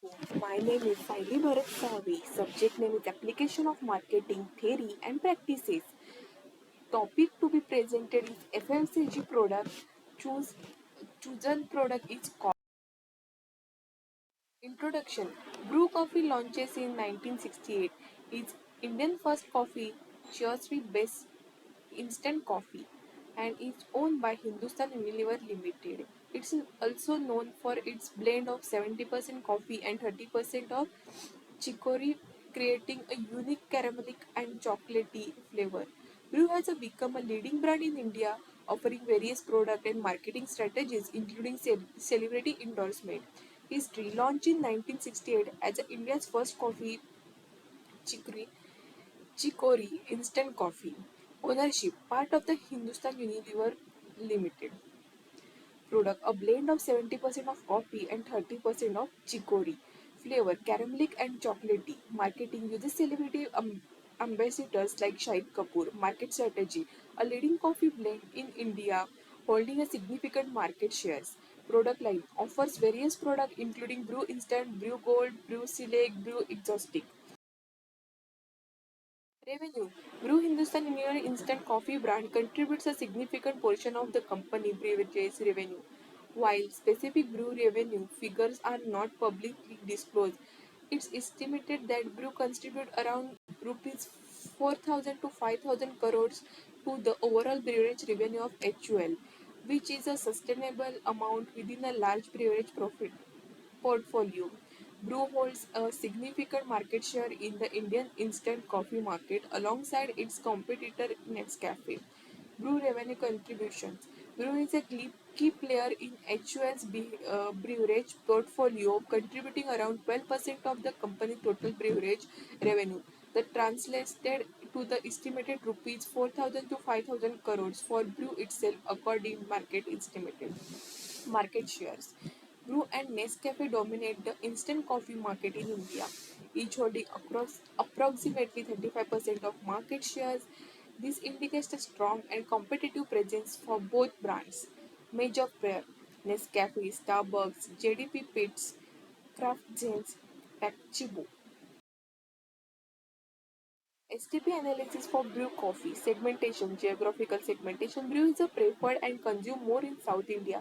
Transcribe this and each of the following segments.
My name is Saili Bharat Savi. Subject name is Application of Marketing Theory and Practices. Topic to be presented is FMCG product. Choose chosen product is coffee. Introduction. Brew Coffee launches in 1968. It's Indian first coffee, cheerfully based instant coffee, and is owned by Hindustan Unilever Limited. It's also known for its blend of 70% coffee and 30% of chicory, creating a unique caramelic and chocolatey flavor. Brew has become a leading brand in India, offering various product and marketing strategies, including celebrity endorsement. History launched in 1968 as India's first coffee chicory, chicory instant coffee. Ownership part of the Hindustan Unilever Limited. Product a blend of 70% of coffee and 30% of chicory. Flavor caramelic and chocolatey. Marketing uses celebrity ambassadors like Shahid Kapoor. Market strategy a leading coffee blend in India holding a significant market shares. Product line offers various products including Brew Instant, Brew Gold, Brew Select, Brew Exotic. Revenue Brew Hindustan Unilever Instant Coffee brand contributes a significant portion of the company beverages revenue. While specific brew revenue figures are not publicly disclosed, it's estimated that brew contribute around rupees 4,000 to 5,000 crores to the overall beverage revenue of HUL, which is a sustainable amount within a large beverage profit portfolio. Brew holds a significant market share in the Indian instant coffee market alongside its competitor Nescafe. Brew revenue contributions. Brew is a key player in HUL's beverage portfolio, contributing around 12% of the company's total beverage revenue. That translated to the estimated rupees 4,000 to 5,000 crores for Brew itself, according market estimated. Market shares. Brew and Nescafe dominate the instant coffee market in India, each holding across approximately 35% of market shares. This indicates a strong and competitive presence for both brands. Major player Nescafe, Starbucks, JDP Pits, Kraft James, Pepsibo. STP analysis for brew coffee. Segmentation, geographical segmentation. Brew is a preferred and consumed more in South India.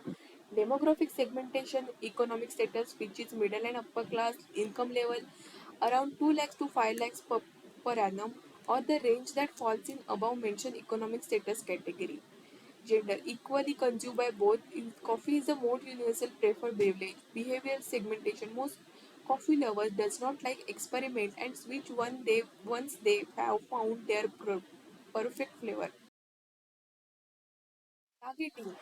Demographic segmentation, economic status, which is middle and upper class, income level, around 2 lakhs to 5 lakhs per annum, or the range that falls in above mentioned economic status category. Gender, equally consumed by both. Coffee is the most universal preferred beverage. Behavioral segmentation, most coffee lovers does not like experiment and switch once they have found their perfect flavor. Targeting.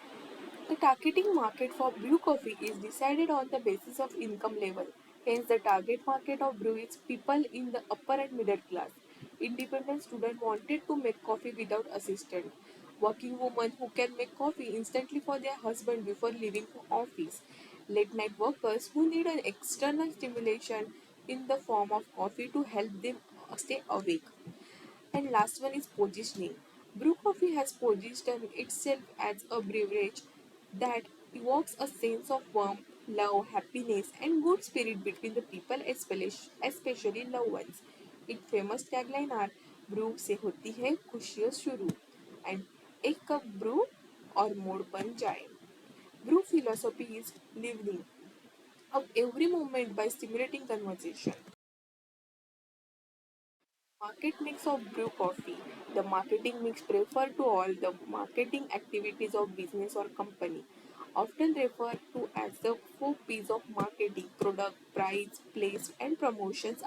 The targeting market for brew coffee is decided on the basis of income level. Hence, the target market of brew is people in the upper and middle class. Independent student wanted to make coffee without assistant. Working women who can make coffee instantly for their husband before leaving for office. Late night workers who need an external stimulation in the form of coffee to help them stay awake. And last one is positioning. Brew coffee has positioned itself as a beverage that evokes a sense of warmth, love, happiness, and good spirit between the people, especially loved ones. Its famous tagline are "Brew से होती है खुशियाँ शुरू" and "एक cup brew और मोड़ बन जाए." Brew philosophy is living up every moment by stimulating conversation. Market mix of brew coffee. The marketing mix refer to all the marketing activities of business or company. Often referred to as the 4 P's of marketing: product, price, place, and promotions.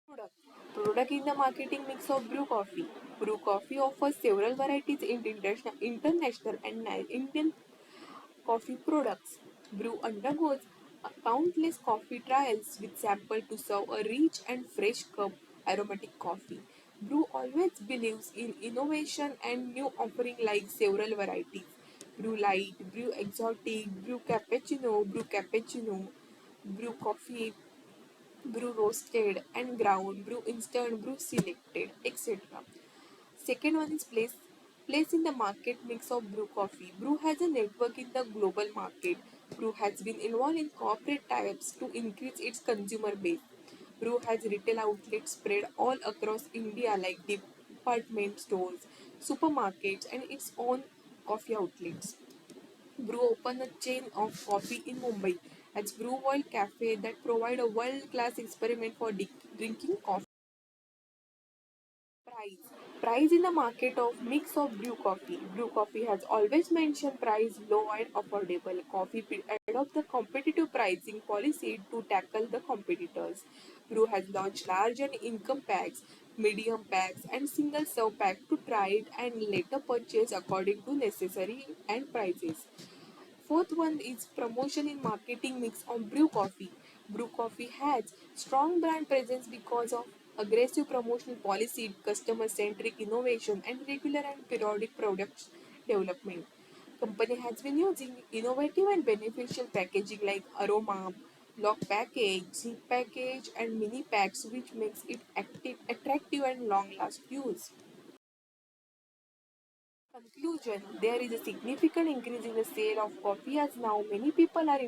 Product. Product in the marketing mix of brew coffee. Brew coffee offers several varieties in international and Indian coffee products. Brew undergoes countless coffee trials with sample to serve a rich and fresh cup aromatic coffee. Brew always believes in innovation and new offering like several varieties. Brew light, brew exotic, brew cappuccino, brew coffee, brew roasted and ground, brew instant, brew selected, etc. Second one is place in the market mix of brew coffee. Brew has a network in the global market. Brew has been involved in corporate tie-ups to increase its consumer base. Brew has retail outlets spread all across India like department stores, supermarkets, and its own coffee outlets. Brew opened a chain of coffee in Mumbai as Brew World Cafe that provide a world-class experiment for drinking coffee. Price. Price in the market of mix of brew coffee. Brew coffee has always mentioned price low and affordable. Coffee adopt the competitive pricing policy to tackle the competitors. Brew has launched large and income packs, medium packs, and single serve pack to try it and later purchase according to necessary and prices. Fourth one is promotion in marketing mix on Brew Coffee. Brew Coffee has strong brand presence because of aggressive promotional policy, customer-centric innovation, and regular and periodic product development. Company has been using innovative and beneficial packaging like aroma, lock package, zip package, and mini packs, which makes it attractive and long-last use. Conclusion. There is a significant increase in the sale of coffee as now many people are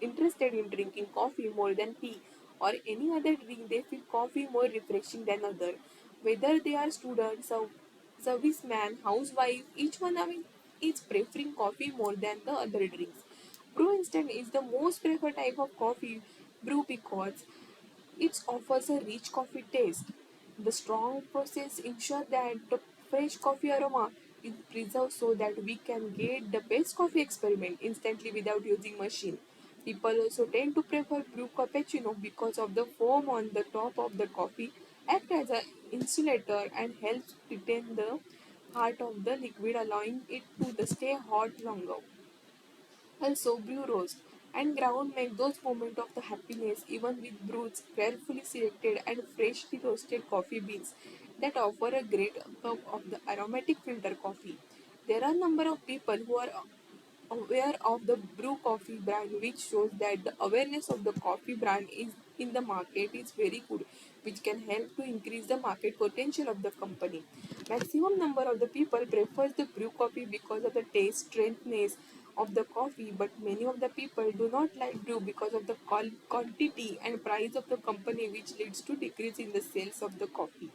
interested in drinking coffee more than tea or any other drink. They feel coffee more refreshing than other. Whether they are students, serviceman, housewife, each one of it is preferring coffee more than the other drinks. Brew Instant is the most preferred type of coffee brew because it offers a rich coffee taste. The strong process ensures that the fresh coffee aroma is preserved so that we can get the best coffee experiment instantly without using machine. People also tend to prefer brew cappuccino because of the foam on the top of the coffee act as an insulator and helps retain the heart of the liquid allowing it to stay hot longer. Also, brew roast and ground make those moments of the happiness even with brews carefully selected and freshly roasted coffee beans that offer a great cup of the aromatic filter coffee. There are a number of people who are aware of the brew coffee brand, which shows that the awareness of the coffee brand is in the market is very good, which can help to increase the market potential of the company. Maximum number of the people prefers the brew coffee because of the taste strengthness of the coffee, but many of the people do not like brew because of the quantity and price of the company, which leads to decrease in the sales of the coffee.